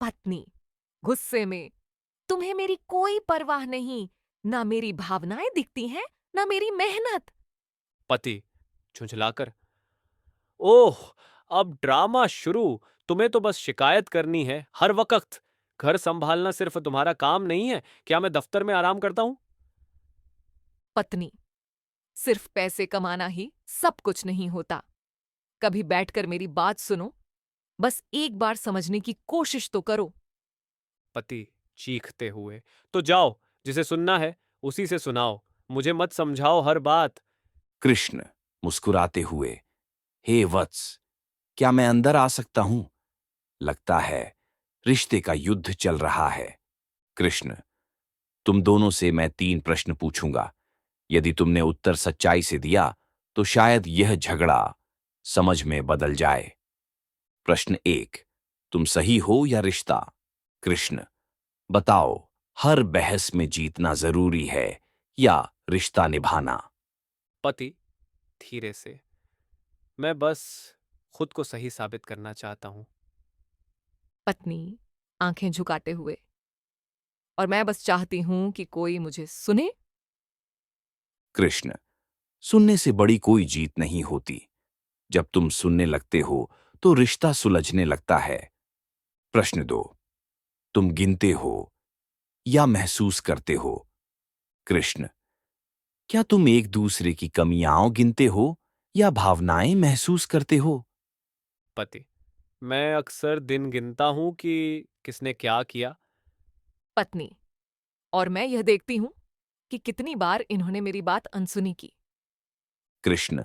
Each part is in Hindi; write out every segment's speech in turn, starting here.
पत्नी गुस्से में, तुम्हें मेरी कोई परवाह नहीं, ना मेरी भावनाएं दिखती हैं, ना मेरी मेहनत। पति झुंझलाकर, ओह, अब ड्रामा शुरू। तुम्हें तो बस शिकायत करनी है हर वक्त। घर संभालना सिर्फ तुम्हारा काम नहीं है। क्या मैं दफ्तर में आराम करता हूं? पत्नी, सिर्फ पैसे कमाना ही सब कुछ नहीं होता। कभी बैठकर मेरी बात सुनो, बस एक बार समझने की कोशिश तो करो। पति चीखते हुए, तो जाओ, जिसे सुनना है उसी से सुनाओ, मुझे मत समझाओ हर बात। कृष्ण मुस्कुराते हुए, हे वत्स, क्या मैं अंदर आ सकता हूं? लगता है रिश्ते का युद्ध चल रहा है। कृष्ण, तुम दोनों से मैं 3 प्रश्न पूछूंगा। यदि तुमने उत्तर सच्चाई से दिया तो शायद यह झगड़ा समझ में बदल जाए। प्रश्न 1, तुम सही हो या रिश्ता? कृष्ण, बताओ, हर बहस में जीतना जरूरी है या रिश्ता निभाना? पति धीरे से, मैं बस खुद को सही साबित करना चाहता हूं। पत्नी आंखें झुकाते हुए, और मैं बस चाहती हूं कि कोई मुझे सुने। कृष्ण, सुनने से बड़ी कोई जीत नहीं होती। जब तुम सुनने लगते हो तो रिश्ता सुलझने लगता है। प्रश्न 2, तुम गिनते हो या महसूस करते हो? कृष्ण, क्या तुम एक दूसरे की कमियां गिनते हो या भावनाएं महसूस करते हो? पति, मैं अक्सर दिन गिनता हूं कि किसने क्या किया। पत्नी, और मैं यह देखती हूं कि कितनी बार इन्होंने मेरी बात अनसुनी की। कृष्ण,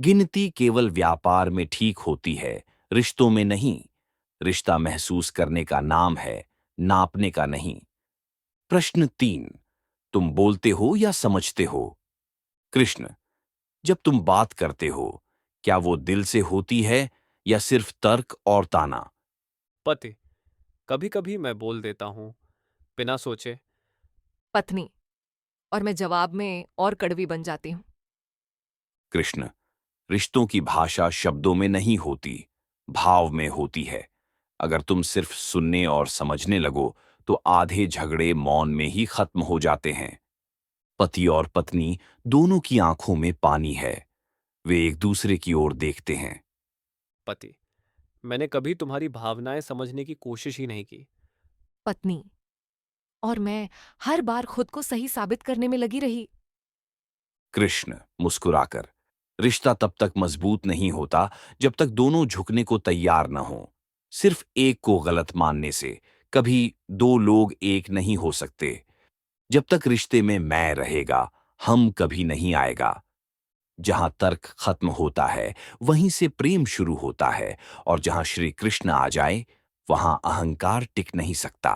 गिनती केवल व्यापार में ठीक होती है, रिश्तों में नहीं। रिश्ता महसूस करने का नाम है, नापने का नहीं। प्रश्न 3, तुम बोलते हो या समझते हो? कृष्ण, जब तुम बात करते हो, क्या वो दिल से होती है या सिर्फ तर्क और ताना? पति, कभी कभी मैं बोल देता हूं बिना सोचे। पत्नी, और मैं जवाब में और कड़वी बन जाती हूं। कृष्ण, रिश्तों की भाषा शब्दों में नहीं होती, भाव में होती है। अगर तुम सिर्फ सुनने और समझने लगो तो आधे झगड़े मौन में ही खत्म हो जाते हैं। पति और पत्नी दोनों की आंखों में पानी है। वे एक दूसरे की ओर देखते हैं। पति, मैंने कभी तुम्हारी भावनाएं समझने की कोशिश ही नहीं की। पत्नी, और मैं हर बार खुद को सही साबित करने में लगी रही। कृष्ण मुस्कुराकर, रिश्ता तब तक मजबूत नहीं होता जब तक दोनों झुकने को तैयार न हो। सिर्फ एक को गलत मानने से कभी दो लोग एक नहीं हो सकते। जब तक रिश्ते में मैं रहेगा, हम कभी नहीं आएगा। जहां तर्क खत्म होता है वहीं से प्रेम शुरू होता है, और जहां श्री कृष्ण आ जाए वहां अहंकार टिक नहीं सकता।